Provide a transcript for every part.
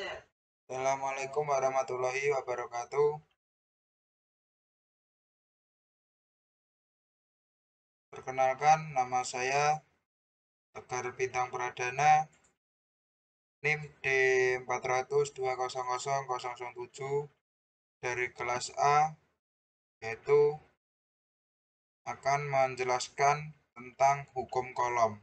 Assalamualaikum warahmatullahi wabarakatuh. Perkenalkan, nama saya Tegar Bintang Pradana, NIM D400200007 dari kelas A, yaitu akan menjelaskan tentang hukum kolom.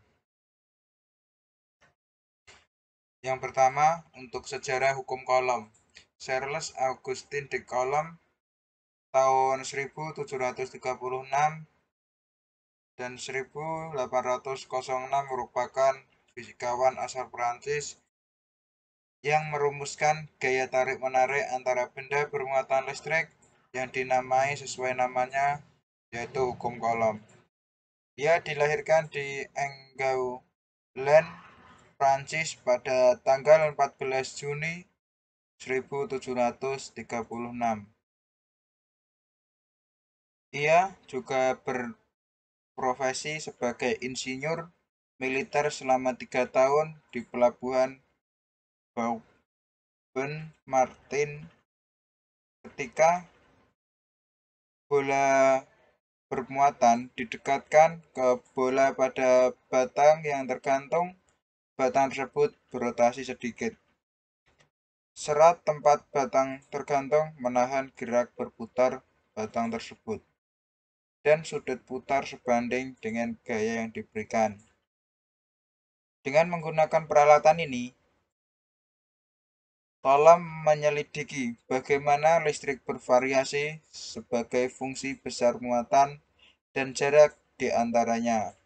Yang pertama, untuk sejarah hukum kolom. Charles Augustin de Coulomb tahun 1736 dan 1806 merupakan fisikawan asal Prancis yang merumuskan gaya tarik-menarik antara benda bermuatan listrik yang dinamai sesuai namanya, yaitu hukum Coulomb. Ia dilahirkan di Angoulême, Prancis pada tanggal 14 Juni 1736. Ia juga berprofesi sebagai insinyur militer selama 3 tahun di pelabuhan Bouben Martin. Ketika bola bermuatan didekatkan ke bola pada batang yang tergantung, batang tersebut berotasi sedikit. Serat tempat batang tergantung menahan gerak berputar batang tersebut, dan sudut putar sebanding dengan gaya yang diberikan. Dengan menggunakan peralatan ini, Coulomb menyelidiki bagaimana listrik bervariasi sebagai fungsi besar muatan dan jarak di antaranya.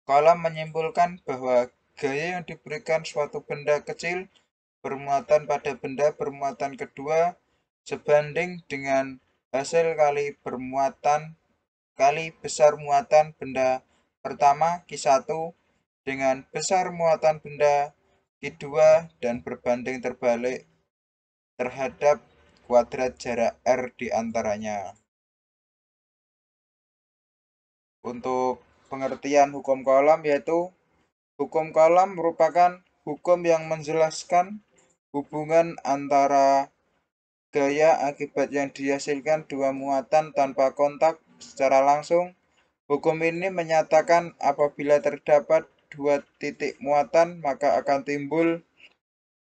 Coulomb menyimpulkan bahwa gaya yang diberikan suatu benda kecil bermuatan pada benda bermuatan kedua sebanding dengan hasil kali bermuatan kali besar muatan benda pertama Q1 dengan besar muatan benda Q2 dan berbanding terbalik terhadap kuadrat jarak R di antaranya. Untuk pengertian hukum Coulomb, yaitu hukum Coulomb merupakan hukum yang menjelaskan hubungan antara gaya akibat yang dihasilkan dua muatan tanpa kontak secara langsung. Hukum ini menyatakan apabila terdapat dua titik muatan, maka akan timbul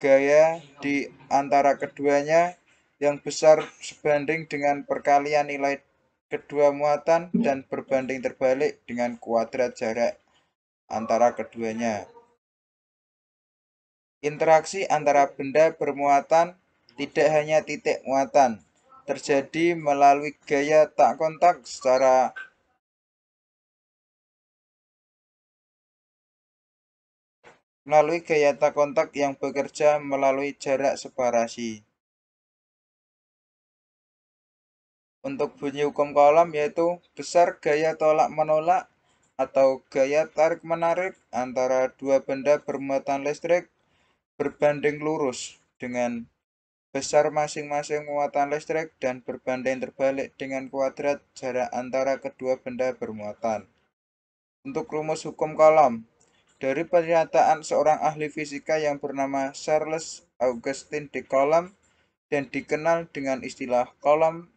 gaya di antara keduanya yang besar sebanding dengan perkalian nilai kedua muatan dan berbanding terbalik dengan kuadrat jarak antara keduanya. Interaksi antara benda bermuatan tidak hanya titik muatan terjadi melalui gaya tak kontak yang bekerja melalui jarak separasi. Untuk bunyi hukum Coulomb yaitu besar gaya tolak-menolak atau gaya tarik-menarik antara dua benda bermuatan listrik berbanding lurus dengan besar masing-masing muatan listrik dan berbanding terbalik dengan kuadrat jarak antara kedua benda bermuatan. Untuk rumus hukum Coulomb, dari pernyataan seorang ahli fisika yang bernama Charles Augustin de Coulomb dan dikenal dengan istilah Coulomb,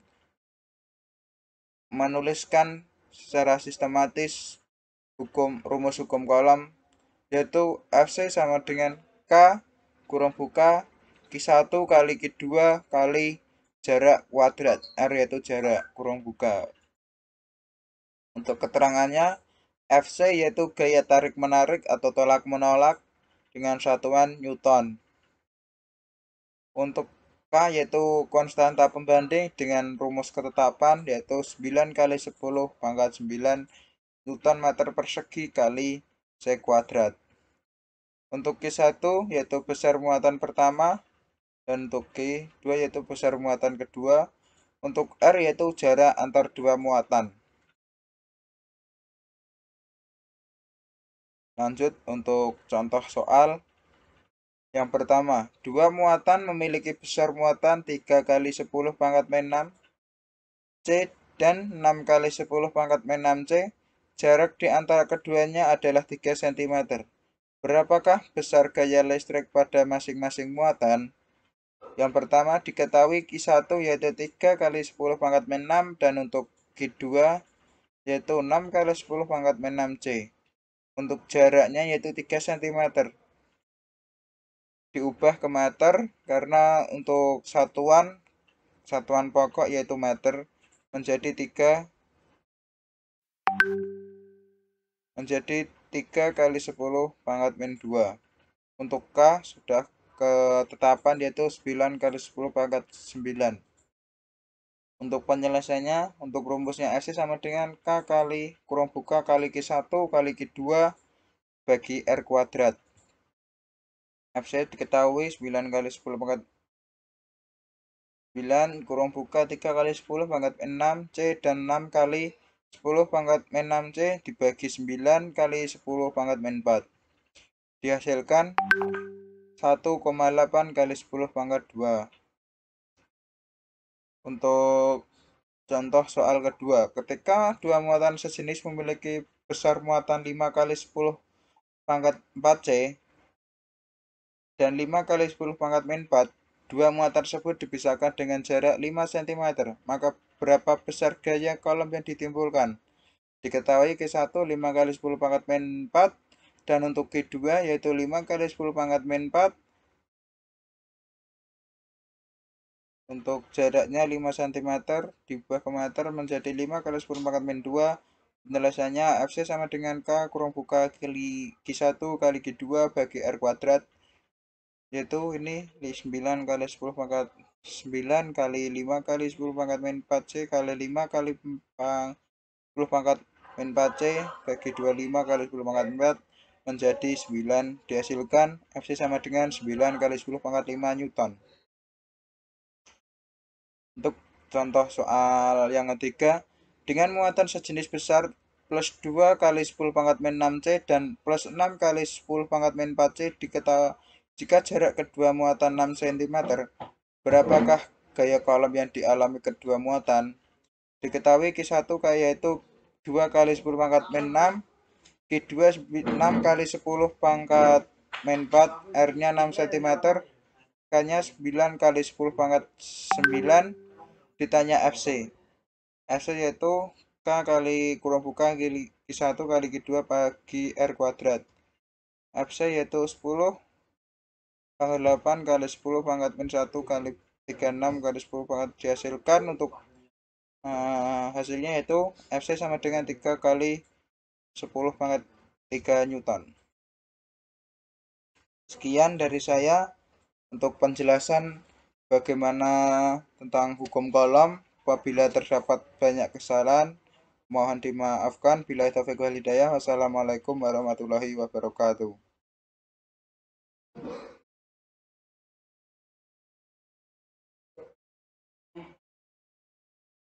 menuliskan secara sistematis rumus hukum Coulomb, yaitu Fc sama dengan K kurang buka Q1 kali Q2 kali jarak kuadrat R, yaitu jarak kurang buka. Untuk keterangannya, Fc yaitu gaya tarik-menarik atau tolak-menolak dengan satuan Newton. Untuk K yaitu konstanta pembanding dengan rumus ketetapan, yaitu 9 kali 10 pangkat 9 Newton meter persegi kali C kuadrat. Untuk Q1 yaitu besar muatan pertama, dan untuk Q2 yaitu besar muatan kedua. Untuk R yaitu jarak antar dua muatan. Lanjut untuk contoh soal. Yang pertama, dua muatan memiliki besar muatan 3 kali 10 pangkat min 6 C dan 6 kali 10 pangkat min 6 C. Jarak di antara keduanya adalah 3 cm. Berapakah besar gaya listrik pada masing-masing muatan? Yang pertama diketahui Q1 yaitu 3 kali 10 pangkat min 6 dan untuk Q2 yaitu 6 kali 10 pangkat min 6 C. Untuk jaraknya yaitu 3 cm. Diubah ke meter karena untuk satuan pokok yaitu meter menjadi 3 kali 10 pangkat min 2. Untuk K sudah ketetapan yaitu 9 kali 10 pangkat 9. Untuk penyelesaiannya, untuk rumusnya FC sama dengan K kali kurung buka kali Q1 kali Q2 bagi R kuadrat. FC diketahui 9 kali 10 pangkat 9 kurung buka 3 kali 10 pangkat 6 C dan 6 kali 10 pangkat min 6 C dibagi 9 kali 10 pangkat min 4. Dihasilkan 1,8 kali 10 pangkat 2. Untuk contoh soal kedua, ketika dua muatan sejenis memiliki besar muatan 5 kali 10 pangkat 4 C dan 5 kali 10 pangkat min 4, dua muatan tersebut dipisahkan dengan jarak 5 cm, maka berapa besar gaya kolom yang ditimbulkan? Diketahui Q1 5 kali 10 pangkat min 4 dan untuk Q2 yaitu 5 kali 10 pangkat min 4. Untuk jaraknya 5 cm diubah ke meter menjadi 5 kali 10 pangkat min 2. Penyelesaiannya FC sama dengan K kurung buka kali Q1 kali Q2 bagi R kuadrat, yaitu ini 9 kali 10 pangkat 9 kali 5 kali 10 pangkat min 4 C kali 5 kali 10 pangkat min 4 C bagi 25 kali 10 pangkat 4 menjadi 9. Dihasilkan FC sama dengan 9 kali 10 pangkat 5 Newton. Untuk contoh soal yang ketiga, dengan muatan sejenis besar plus 2 kali 10 pangkat min 6 C dan plus 6 kali 10 pangkat min 4 C diketahui jika jarak kedua muatan 6 cm, berapakah gaya kolom yang dialami kedua muatan? Diketahui Q1 yaitu 2 kali 10 pangkat min 6, Q2 6 kali 10 pangkat min 4, R-nya 6 cm, K-nya 9 kali 10 pangkat 9. Ditanya FC. FC yaitu K kali kurung buka kali Q1 kali Q2 bagi R kuadrat. FC yaitu 10 pangkat 8 kali 10 pangkat min 1 kali 36 kali 10 pangkat. Dihasilkan untuk hasilnya yaitu FC sama dengan 3 kali 10 pangkat 3 Newton. Sekian dari saya untuk penjelasan bagaimana tentang hukum kolom. Apabila terdapat banyak kesalahan, mohon dimaafkan. Bila taufiq wal hidayah. Wassalamualaikum warahmatullahi wabarakatuh.